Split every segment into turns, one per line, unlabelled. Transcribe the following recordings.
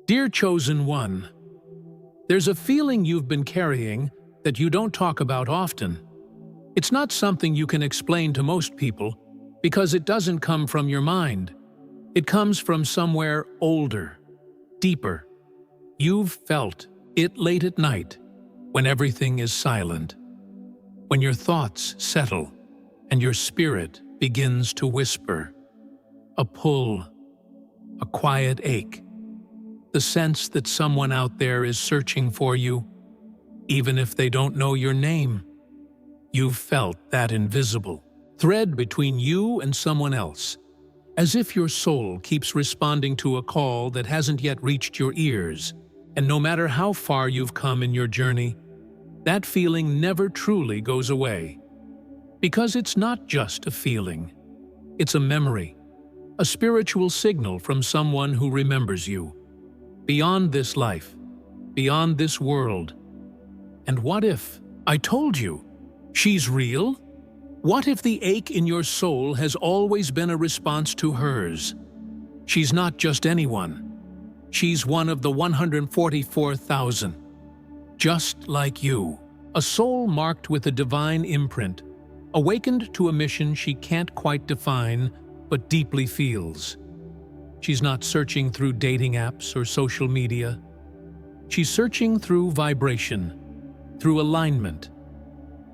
Dear Chosen One, there's a feeling you've been carrying that you don't talk about often. It's not something you can explain to most people because it doesn't come from your mind. It comes from somewhere older, deeper. You've felt it late at night when everything is silent, when your thoughts settle and your spirit begins to whisper. A pull, a quiet ache, the sense that someone out there is searching for you, even if they don't know your name. You've felt that invisible thread between you and someone else, as if your soul keeps responding to a call that hasn't yet reached your ears. And no matter how far you've come in your journey, that feeling never truly goes away. Because it's not just a feeling, it's a memory, a spiritual signal from someone who remembers you. Beyond this life, beyond this world. And what if I told you she's real? What if the ache in your soul has always been a response to hers? She's not just anyone. She's one of the 144,000. Just like you. A soul marked with a divine imprint, awakened to a mission she can't quite define, but deeply feels. She's not searching through dating apps or social media. She's searching through vibration, through alignment,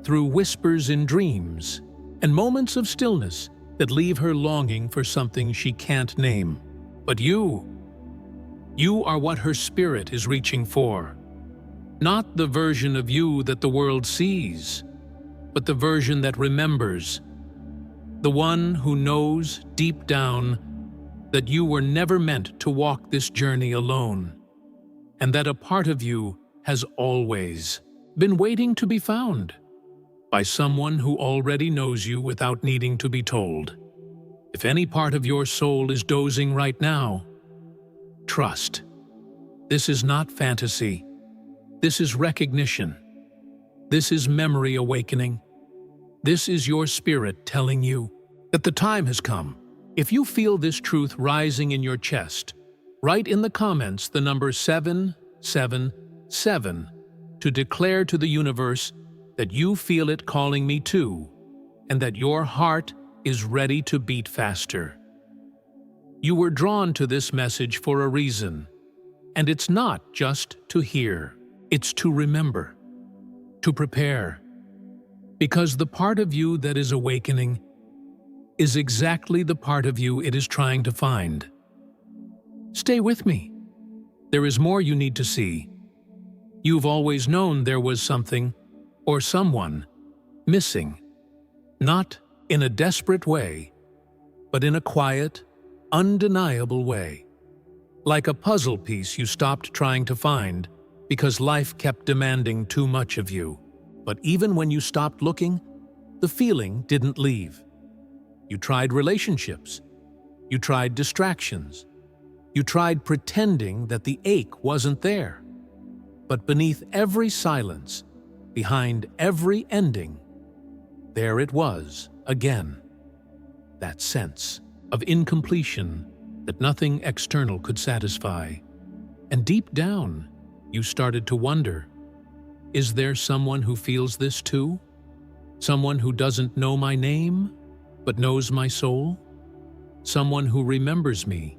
through whispers in dreams, and moments of stillness that leave her longing for something she can't name. But you are what her spirit is reaching for. Not the version of you that the world sees, but the version that remembers. The one who knows deep down that you were never meant to walk this journey alone, and that a part of you has always been waiting to be found by someone who already knows you without needing to be told. If any part of your soul is dozing right now, trust. This is not fantasy. This is recognition. This is memory awakening. This is your spirit telling you that the time has come. If you feel this truth rising in your chest, write in the comments the number 777 to declare to the universe that you feel it calling me too, and that your heart is ready to beat faster. You were drawn to this message for a reason, and it's not just to hear, it's to remember, to prepare, because the part of you that is awakening is exactly the part of you it is trying to find. Stay with me. There is more you need to see. You've always known there was something, or someone, missing. Not in a desperate way, but in a quiet, undeniable way. Like a puzzle piece you stopped trying to find because life kept demanding too much of you. But even when you stopped looking, the feeling didn't leave. You tried relationships. You tried distractions. You tried pretending that the ache wasn't there. But beneath every silence, behind every ending, there it was again. That sense of incompletion that nothing external could satisfy. And deep down, you started to wonder, is there someone who feels this too? Someone who doesn't know my name, but knows my soul? Someone who remembers me,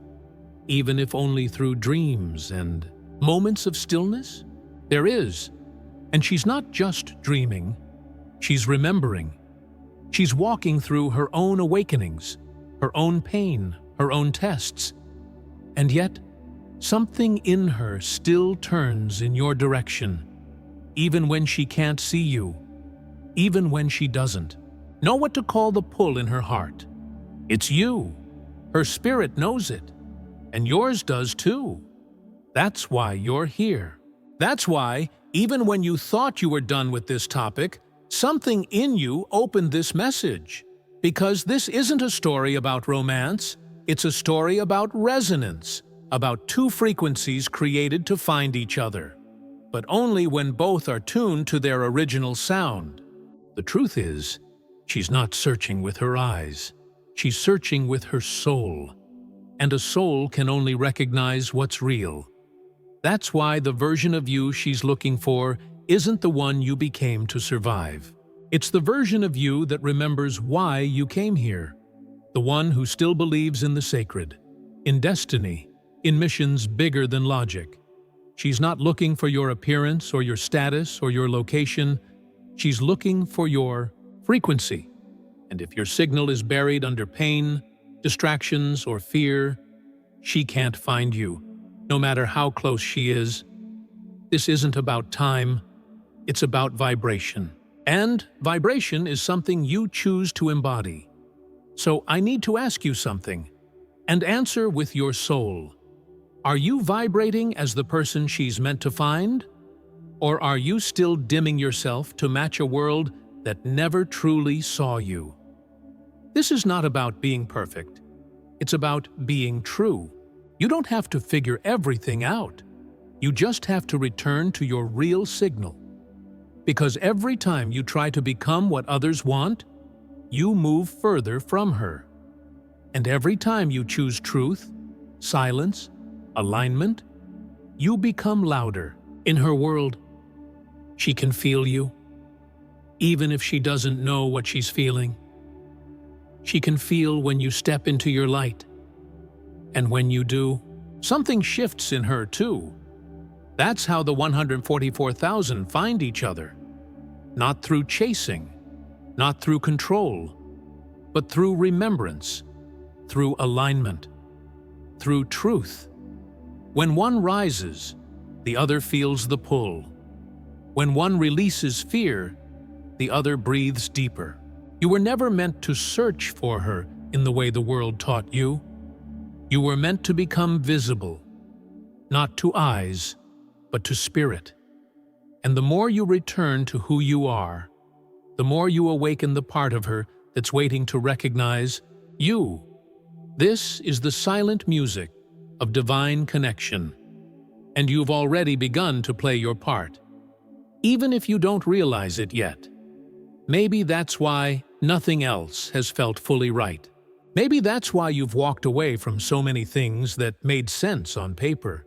even if only through dreams and moments of stillness? There is, and she's not just dreaming, she's remembering. She's walking through her own awakenings, her own pain, her own tests. And yet, something in her still turns in your direction, even when she can't see you, even when she doesn't know what to call the pull in her heart. It's you. Her spirit knows it, and yours does too. That's why you're here. That's why, even when you thought you were done with this topic, something in you opened this message. Because this isn't a story about romance, it's a story about resonance, about two frequencies created to find each other, but only when both are tuned to their original sound. The truth is, she's not searching with her eyes. She's searching with her soul. And a soul can only recognize what's real That's why the version of you she's looking for isn't the one you became to survive. It's the version of you that remembers why you came here. The one who still believes in the sacred, in destiny, in missions bigger than logic. She's not looking for your appearance or your status or your location. She's looking for your frequency. And if your signal is buried under pain, distractions, or fear, she can't find you, no matter how close she is. This isn't about time, it's about vibration. And vibration is something you choose to embody. So I need to ask you something, and answer with your soul. Are you vibrating as the person she's meant to find? Or are you still dimming yourself to match a world that never truly saw you? This is not about being perfect. It's about being true. You don't have to figure everything out. You just have to return to your real signal. Because every time you try to become what others want, you move further from her. And every time you choose truth, silence, alignment, you become louder. In her world, she can feel you, even if she doesn't know what she's feeling. She can feel when you step into your light. And when you do, something shifts in her too. That's how the 144,000 find each other. Not through chasing, not through control, but through remembrance, through alignment, through truth. When one rises, the other feels the pull. When one releases fear, the other breathes deeper. You were never meant to search for her in the way the world taught you. You were meant to become visible, not to eyes, but to spirit. And the more you return to who you are, the more you awaken the part of her that's waiting to recognize you. This is the silent music of divine connection, and you've already begun to play your part, even if you don't realize it yet. Maybe that's why nothing else has felt fully right. Maybe that's why you've walked away from so many things that made sense on paper.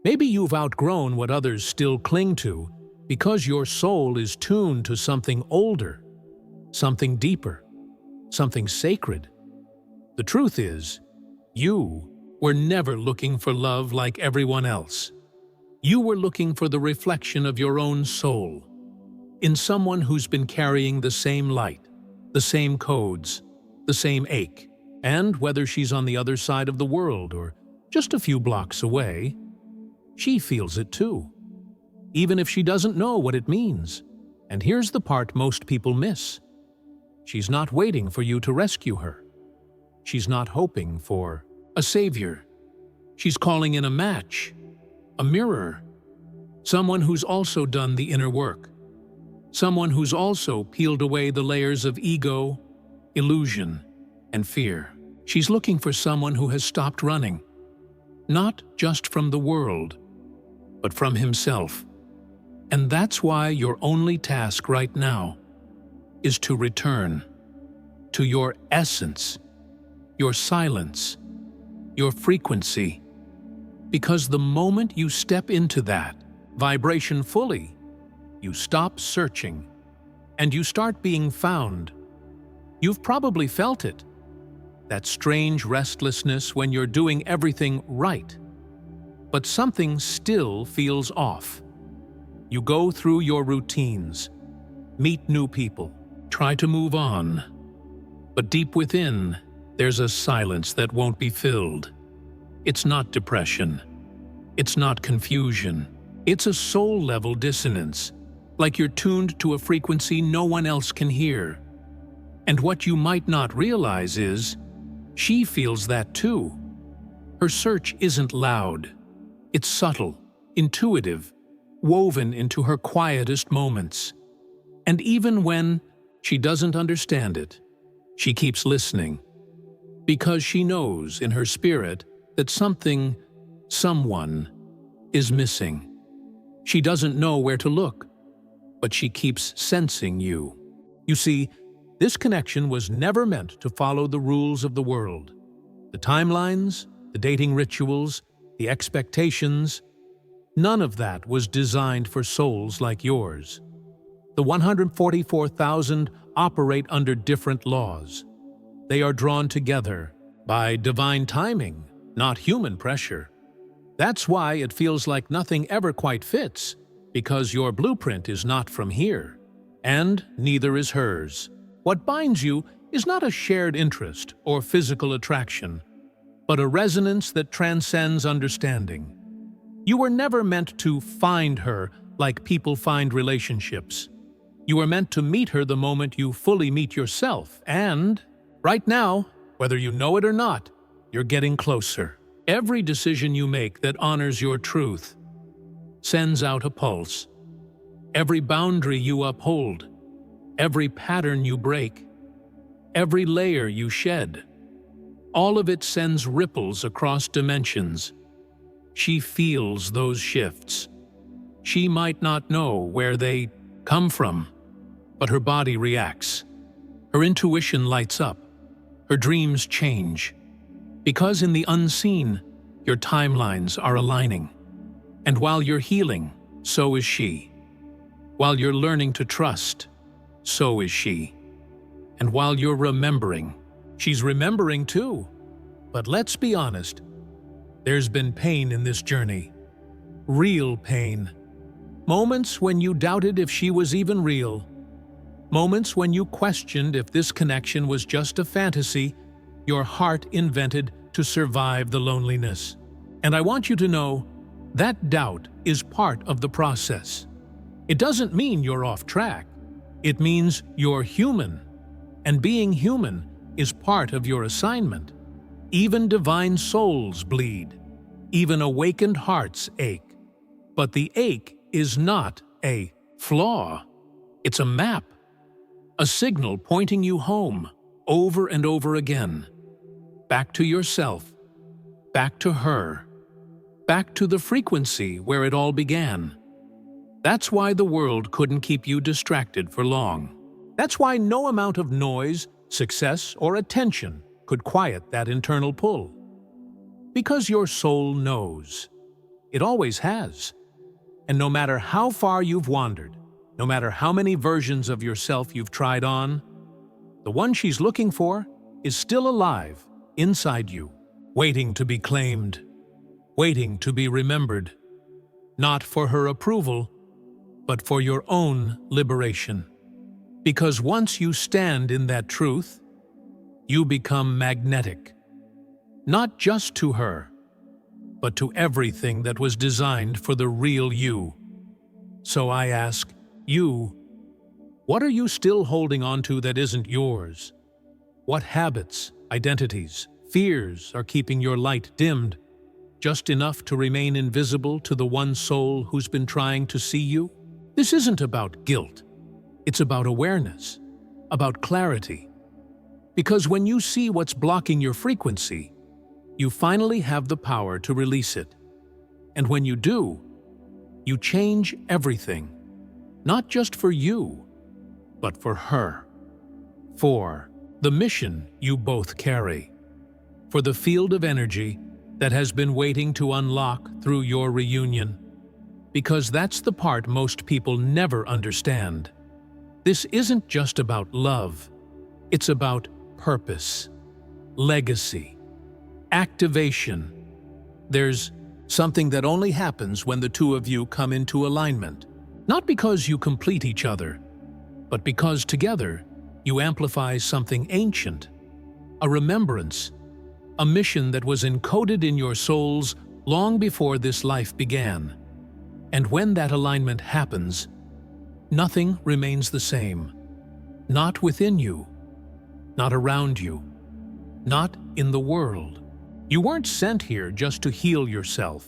Maybe you've outgrown what others still cling to because your soul is tuned to something older, something deeper, something sacred. The truth is, you were never looking for love like everyone else. You were looking for the reflection of your own soul, in someone who's been carrying the same light, the same codes, the same ache. And whether she's on the other side of the world or just a few blocks away, she feels it too, even if she doesn't know what it means. And here's the part most people miss. She's not waiting for you to rescue her. She's not hoping for a savior. She's calling in a match, a mirror, someone who's also done the inner work, someone who's also peeled away the layers of ego, illusion, and fear. She's looking for someone who has stopped running, not just from the world, but from himself. And that's why your only task right now is to return to your essence, your silence, your frequency. Because the moment you step into that vibration fully, you stop searching and you start being found. You've probably felt it, that strange restlessness when you're doing everything right, but something still feels off. You go through your routines, meet new people, try to move on, but deep within, there's a silence that won't be filled. It's not depression. It's not confusion. It's a soul-level dissonance, like you're tuned to a frequency no one else can hear. And what you might not realize is, she feels that too. Her search isn't loud. It's subtle, intuitive, woven into her quietest moments. And even when she doesn't understand it, she keeps listening. Because she knows in her spirit that something, someone, is missing. She doesn't know where to look, but she keeps sensing you. You see, this connection was never meant to follow the rules of the world. The timelines, the dating rituals, the expectations. None of that was designed for souls like yours. The 144,000 operate under different laws. They are drawn together by divine timing, not human pressure. That's why it feels like nothing ever quite fits, because your blueprint is not from here, and neither is hers. What binds you is not a shared interest or physical attraction, but a resonance that transcends understanding. You were never meant to find her like people find relationships. You were meant to meet her the moment you fully meet yourself, and right now, whether you know it or not, you're getting closer. Every decision you make that honors your truth sends out a pulse. Every boundary you uphold, every pattern you break, every layer you shed, all of it sends ripples across dimensions. She feels those shifts. She might not know where they come from, but her body reacts. Her intuition lights up. Her dreams change. Because in the unseen, your timelines are aligning. And while you're healing, so is she. While you're learning to trust, so is she. And while you're remembering, she's remembering too. But let's be honest, there's been pain in this journey. Real pain. Moments when you doubted if she was even real. Moments when you questioned if this connection was just a fantasy your heart invented to survive the loneliness. And I want you to know, that doubt is part of the process. It doesn't mean you're off track. It means you're human. And being human is part of your assignment. Even divine souls bleed. Even awakened hearts ache. But the ache is not a flaw. It's a map. A signal pointing you home, over and over again. Back to yourself. Back to her. Back to the frequency where it all began. That's why the world couldn't keep you distracted for long. That's why no amount of noise, success, or attention could quiet that internal pull. Because your soul knows. It always has. And no matter how far you've wandered, no matter how many versions of yourself you've tried on, the one she's looking for is still alive inside you, waiting to be claimed, waiting to be remembered, not for her approval, but for your own liberation. Because once you stand in that truth, you become magnetic, not just to her, but to everything that was designed for the real you. So I ask, you, what are you still holding on to that isn't yours? What habits, identities, fears are keeping your light dimmed, just enough to remain invisible to the one soul who's been trying to see you? This isn't about guilt. It's about awareness, about clarity. Because when you see what's blocking your frequency, you finally have the power to release it. And when you do, you change everything. Not just for you, but for her. For the mission you both carry. For the field of energy that has been waiting to unlock through your reunion. Because that's the part most people never understand. This isn't just about love. It's about purpose, legacy, activation. There's something that only happens when the two of you come into alignment. Not because you complete each other, but because together you amplify something ancient, a remembrance, a mission that was encoded in your souls long before this life began. And when that alignment happens, nothing remains the same. Not within you, not around you, not in the world. You weren't sent here just to heal yourself.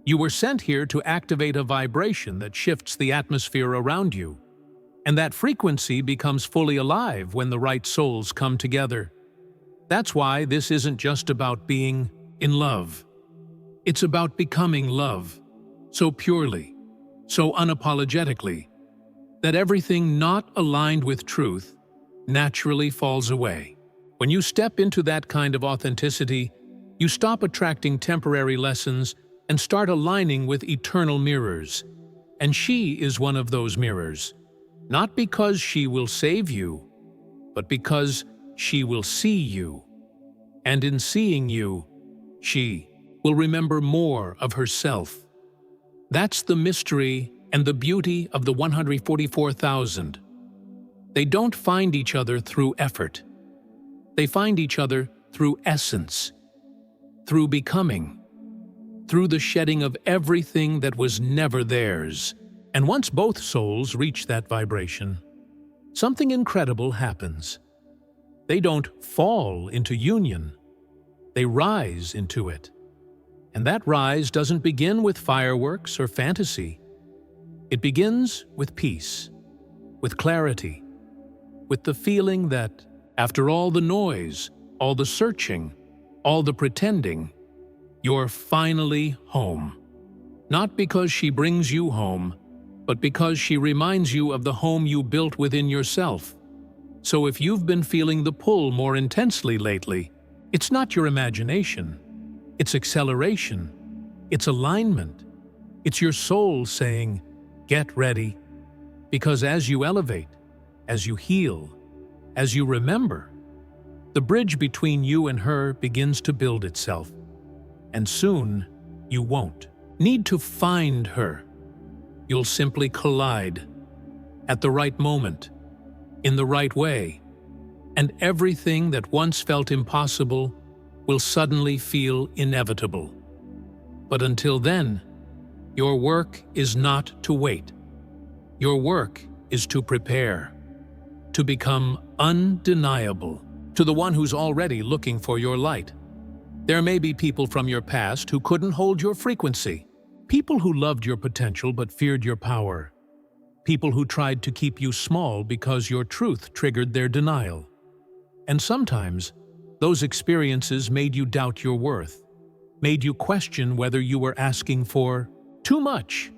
You were sent here to activate a vibration that shifts the atmosphere around you. And that frequency becomes fully alive when the right souls come together. That's why this isn't just about being in love. It's about becoming love, so purely, so unapologetically, that everything not aligned with truth naturally falls away. When you step into that kind of authenticity, you stop attracting temporary lessons and start aligning with eternal mirrors. And she is one of those mirrors, not because she will save you, but because she will see you. And in seeing you, she will remember more of herself. That's the mystery and the beauty of the 144,000. They don't find each other through effort. They find each other through essence, through becoming, through the shedding of everything that was never theirs. And once both souls reach that vibration, something incredible happens. They don't fall into union, they rise into it. And that rise doesn't begin with fireworks or fantasy. It begins with peace, with clarity, with the feeling that, after all the noise, all the searching, all the pretending, you're finally home. Not because she brings you home, but because she reminds you of the home you built within yourself. So if you've been feeling the pull more intensely lately, it's not your imagination. It's acceleration. It's alignment. It's your soul saying, get ready. Because as you elevate, as you heal, as you remember, the bridge between you and her begins to build itself. And soon, you won't need to find her. You'll simply collide at the right moment, in the right way, and everything that once felt impossible will suddenly feel inevitable. But until then, your work is not to wait. Your work is to prepare, to become undeniable to the one who's already looking for your light. There may be people from your past who couldn't hold your frequency, people who loved your potential but feared your power, people who tried to keep you small because your truth triggered their denial. And sometimes, those experiences made you doubt your worth, made you question whether you were asking for too much.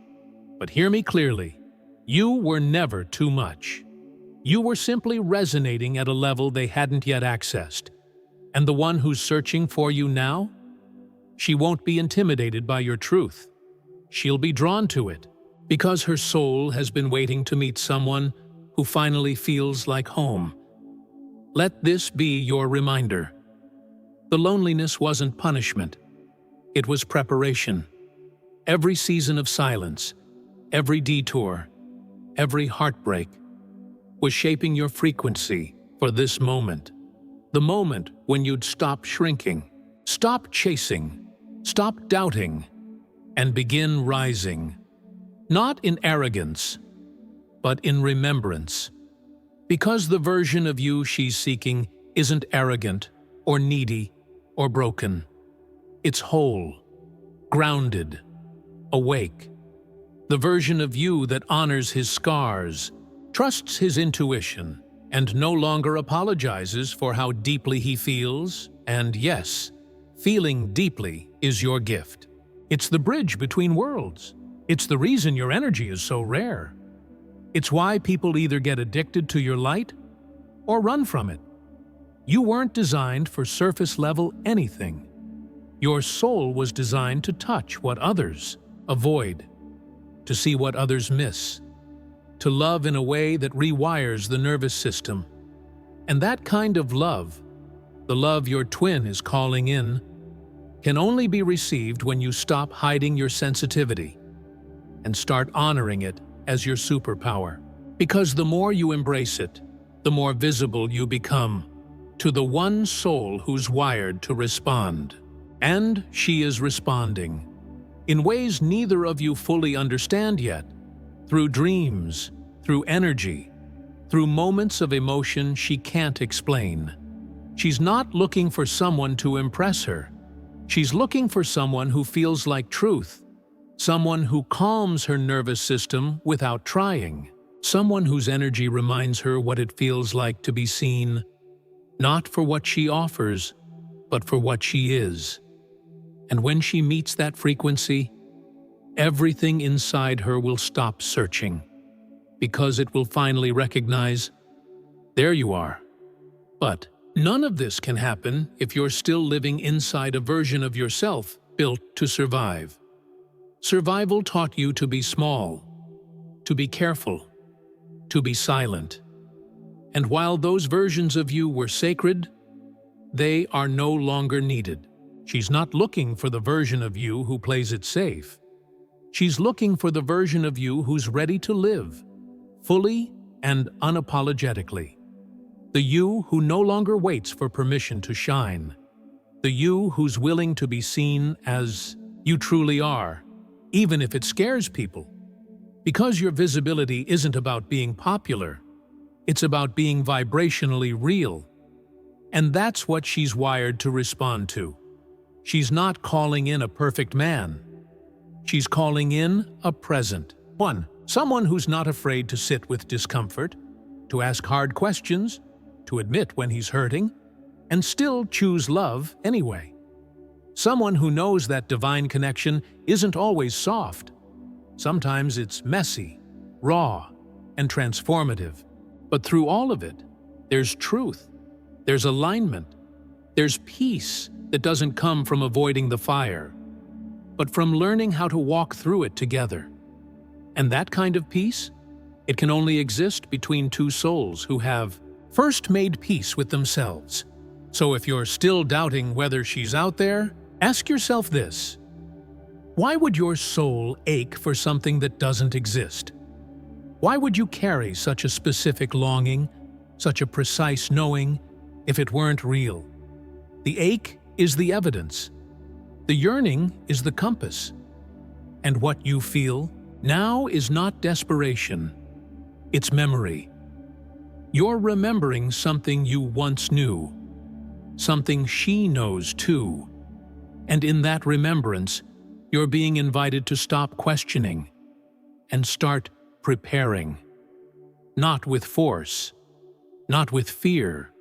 But hear me clearly, you were never too much. You were simply resonating at a level they hadn't yet accessed. And the one who's searching for you now? She won't be intimidated by your truth. She'll be drawn to it, because her soul has been waiting to meet someone who finally feels like home. Let this be your reminder. The loneliness wasn't punishment. It was preparation. Every season of silence, every detour, every heartbreak was shaping your frequency for this moment. The moment when you'd stop shrinking, stop chasing, stop doubting, and begin rising. Not in arrogance, but in remembrance. Because the version of you she's seeking isn't arrogant or needy or broken. It's whole, grounded, awake. The version of you that honors his scars, trusts his intuition, and no longer apologizes for how deeply he feels. And yes, feeling deeply is your gift. It's the bridge between worlds. It's the reason your energy is so rare. It's why people either get addicted to your light or run from it. You weren't designed for surface-level anything. Your soul was designed to touch what others avoid, to see what others miss, to love in a way that rewires the nervous system. And that kind of love, the love your twin is calling in, can only be received when you stop hiding your sensitivity and start honoring it as your superpower. Because the more you embrace it, the more visible you become to the one soul who's wired to respond. And she is responding in ways neither of you fully understand yet, through dreams, through energy, through moments of emotion she can't explain. She's not looking for someone to impress her. She's looking for someone who feels like truth, someone who calms her nervous system without trying, someone whose energy reminds her what it feels like to be seen, not for what she offers, but for what she is. And when she meets that frequency, everything inside her will stop searching, because it will finally recognize, there you are. But none of this can happen if you're still living inside a version of yourself built to survive. Survival taught you to be small, to be careful, to be silent. And while those versions of you were sacred, they are no longer needed. She's not looking for the version of you who plays it safe. She's looking for the version of you who's ready to live, fully and unapologetically. The you who no longer waits for permission to shine. The you who's willing to be seen as you truly are, even if it scares people. Because your visibility isn't about being popular, it's about being vibrationally real. And that's what she's wired to respond to. She's not calling in a perfect man. She's calling in a present. One, someone who's not afraid to sit with discomfort, to ask hard questions, to admit when he's hurting, and still choose love anyway. Someone who knows that divine connection isn't always soft. Sometimes it's messy, raw, and transformative. But through all of it, there's truth, there's alignment, there's peace that doesn't come from avoiding the fire, but from learning how to walk through it together. And that kind of peace, it can only exist between two souls who have first made peace with themselves. So if you're still doubting whether she's out there, ask yourself this: why would your soul ache for something that doesn't exist? Why would you carry such a specific longing, such a precise knowing, if it weren't real? The ache is the evidence. The yearning is the compass. And what you feel now is not desperation. It's memory. You're remembering something you once knew, something she knows too. And in that remembrance, you're being invited to stop questioning and start preparing. Not with force, not with fear,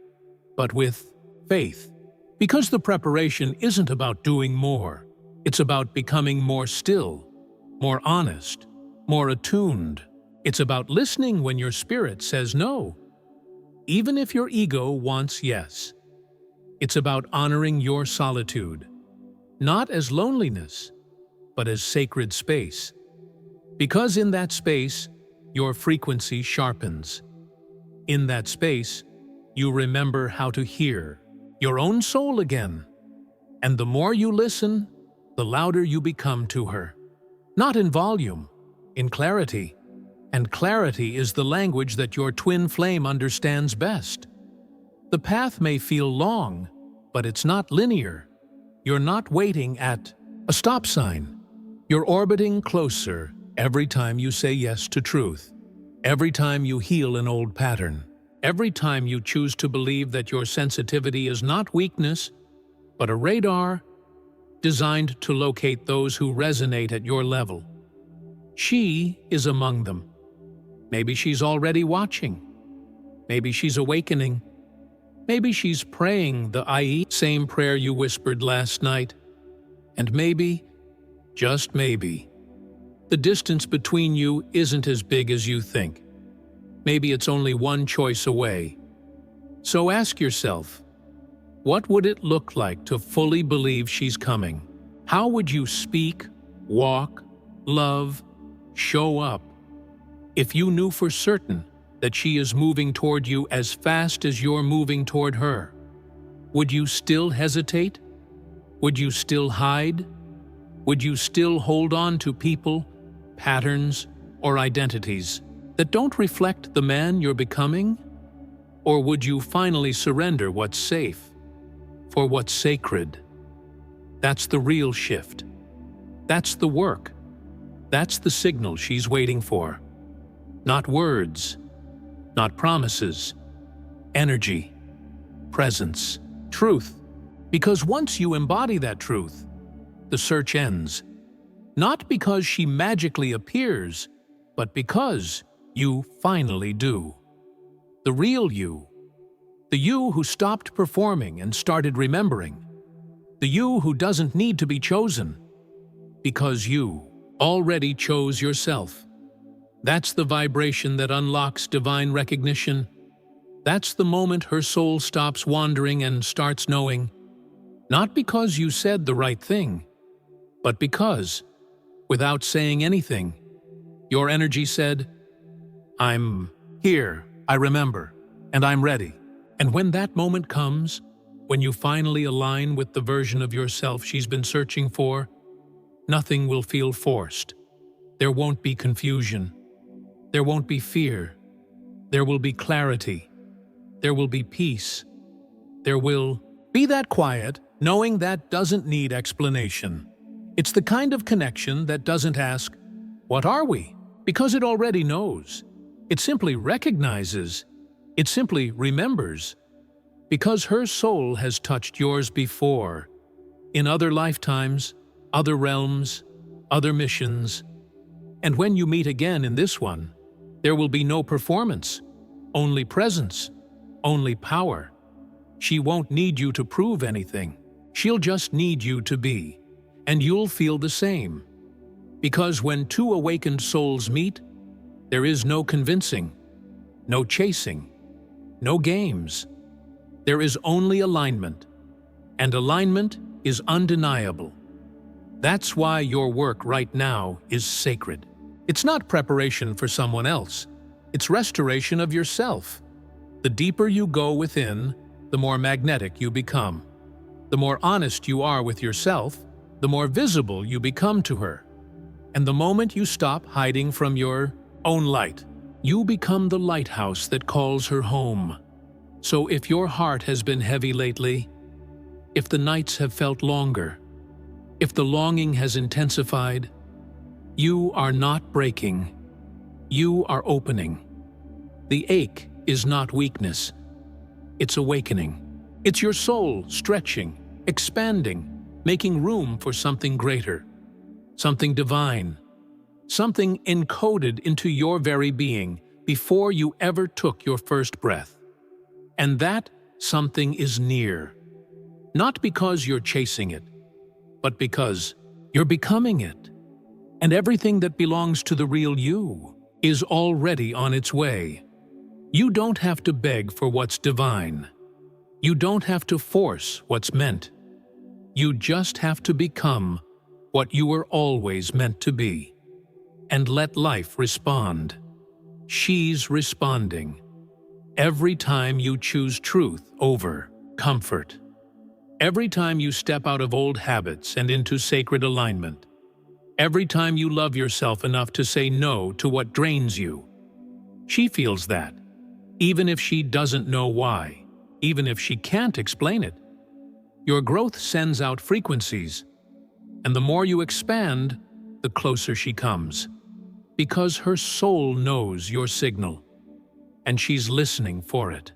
but with faith. Because the preparation isn't about doing more. It's about becoming more still, more honest, more attuned. It's about listening when your spirit says no, even if your ego wants yes. It's about honoring your solitude, not as loneliness, but as sacred space. Because in that space, your frequency sharpens. In that space, you remember how to hear your own soul again. And the more you listen, the louder you become to her. Not in volume, in clarity. And clarity is the language that your twin flame understands best. The path may feel long, but it's not linear. You're not waiting at a stop sign. You're orbiting closer every time you say yes to truth. Every time you heal an old pattern. Every time you choose to believe that your sensitivity is not weakness, but a radar designed to locate those who resonate at your level. She is among them. Maybe she's already watching. Maybe she's awakening. Maybe she's praying the same prayer you whispered last night. And maybe, just maybe, the distance between you isn't as big as you think. Maybe it's only one choice away. So ask yourself, what would it look like to fully believe she's coming? How would you speak, walk, love, show up if you knew for certain that she is moving toward you as fast as you're moving toward her? Would you still hesitate? Would you still hide? Would you still hold on to people, patterns, or identities that don't reflect the man you're becoming? Or would you finally surrender what's safe for what's sacred? That's the real shift. That's the work. That's the signal she's waiting for. Not words, not promises, energy, presence, truth. Because once you embody that truth, the search ends. Not because she magically appears, but because you finally do. The real you. The you who stopped performing and started remembering. The you who doesn't need to be chosen. Because you already chose yourself. That's the vibration that unlocks divine recognition. That's the moment her soul stops wandering and starts knowing. Not because you said the right thing, but because without saying anything. Your energy said, "I'm here, I remember, and I'm ready." And when that moment comes, when you finally align with the version of yourself she's been searching for, nothing will feel forced. There won't be confusion. There won't be fear. There will be clarity. There will be peace. There will be that quiet, knowing that doesn't need explanation. It's the kind of connection that doesn't ask, "What are we?" because it already knows. It simply recognizes. It simply remembers. Because her soul has touched yours before, in other lifetimes, other realms, other missions. And when you meet again in this one, there will be no performance, only presence, only power. She won't need you to prove anything. She'll just need you to be, and you'll feel the same. Because when two awakened souls meet, there is no convincing, no chasing, no games. There is only alignment, and alignment is undeniable. That's why your work right now is sacred. It's not preparation for someone else. It's restoration of yourself. The deeper you go within, the more magnetic you become. The more honest you are with yourself, the more visible you become to her. And the moment you stop hiding from your own light, you become the lighthouse that calls her home. So if your heart has been heavy lately, if the nights have felt longer, if the longing has intensified, you are not breaking. You are opening. The ache is not weakness. It's awakening. It's your soul stretching, expanding, making room for something greater, something divine, something encoded into your very being before you ever took your first breath. And that something is near, not because you're chasing it, but because you're becoming it. And everything that belongs to the real you is already on its way. You don't have to beg for what's divine. You don't have to force what's meant. You just have to become what you were always meant to be. And let life respond. She's responding. Every time you choose truth over comfort. Every time you step out of old habits and into sacred alignment. Every time you love yourself enough to say no to what drains you. She feels that, even if she doesn't know why, even if she can't explain it. Your growth sends out frequencies, and the more you expand, the closer she comes. Because her soul knows your signal, and she's listening for it.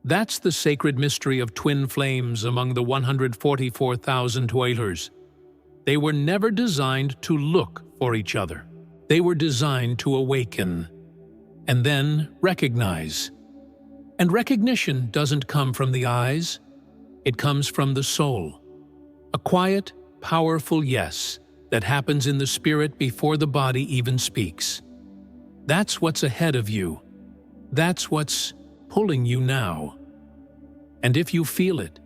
That's the sacred mystery of twin flames among the 144,000 toilers. They were never designed to look for each other. They were designed to awaken, and then recognize. And recognition doesn't come from the eyes, it comes from the soul. A quiet, powerful yes that happens in the spirit before the body even speaks. That's what's ahead of you. That's what's pulling you now. And if you feel it,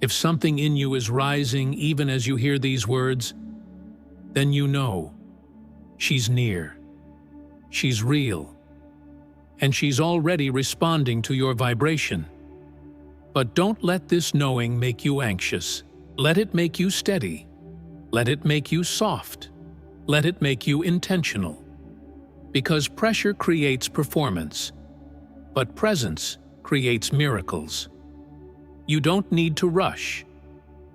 if something in you is rising even as you hear these words, then you know she's near, she's real, and she's already responding to your vibration. But don't let this knowing make you anxious. Let it make you steady. Let it make you soft. Let it make you intentional. Because pressure creates performance, but presence creates miracles. You don't need to rush.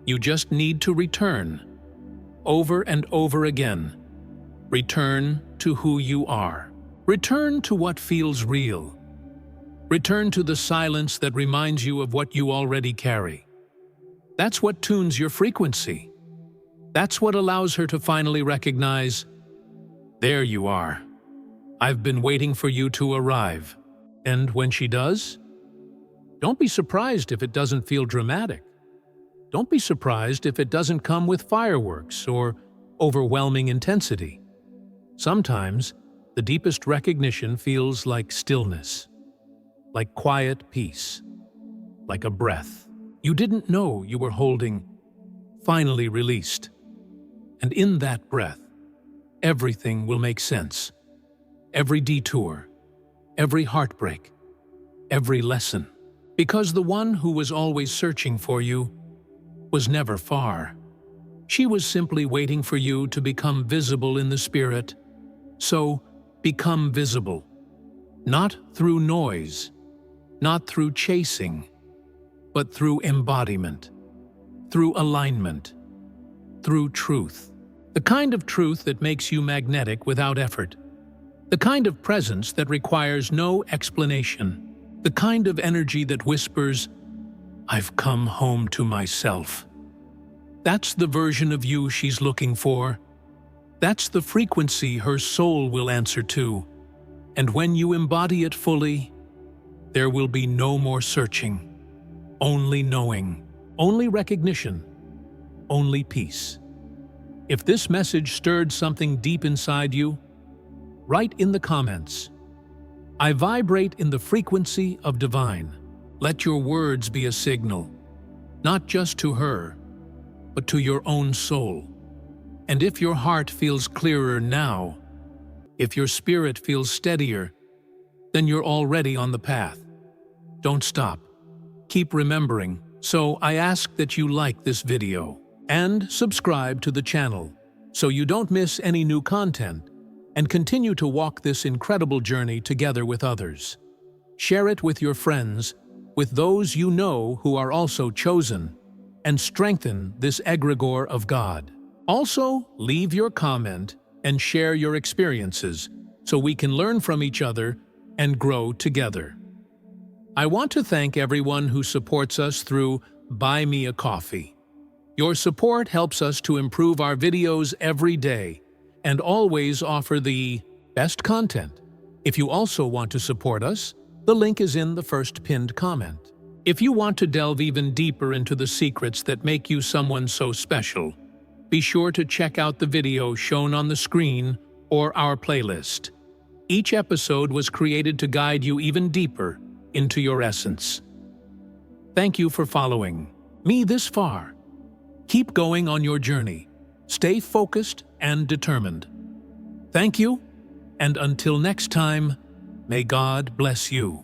You just need to return. Over and over again. Return to who you are. Return to what feels real. Return to the silence that reminds you of what you already carry. That's what tunes your frequency. That's what allows her to finally recognize, there you are. I've been waiting for you to arrive. And when she does, don't be surprised if it doesn't feel dramatic. Don't be surprised if it doesn't come with fireworks or overwhelming intensity. Sometimes, the deepest recognition feels like stillness, like quiet peace, like a breath you didn't know you were holding, finally released. And in that breath, everything will make sense. Every detour, every heartbreak, every lesson. Because the one who was always searching for you was never far. She was simply waiting for you to become visible in the spirit. So, become visible. Not through noise, not through chasing, but through embodiment, through alignment, through truth. The kind of truth that makes you magnetic without effort. The kind of presence that requires no explanation. The kind of energy that whispers, "I've come home to myself." That's the version of you she's looking for. That's the frequency her soul will answer to. And when you embody it fully, there will be no more searching, only knowing, only recognition, only peace. If this message stirred something deep inside you, write in the comments, "I vibrate in the frequency of divine." Let your words be a signal, not just to her, but to your own soul. And if your heart feels clearer now, if your spirit feels steadier, then you're already on the path. Don't stop. Keep remembering. So I ask that you like this video and subscribe to the channel so you don't miss any new content, and continue to walk this incredible journey together with others. Share it with your friends, with those you know who are also chosen, and strengthen this egregore of God. Also, leave your comment and share your experiences so we can learn from each other and grow together. I want to thank everyone who supports us through Buy Me a Coffee. Your support helps us to improve our videos every day and always offer the best content. If you also want to support us, the link is in the first pinned comment. If you want to delve even deeper into the secrets that make you someone so special, be sure to check out the video shown on the screen or our playlist. Each episode was created to guide you even deeper into your essence. Thank you for following me this far. Keep going on your journey. Stay focused and determined. Thank you, and until next time, may God bless you.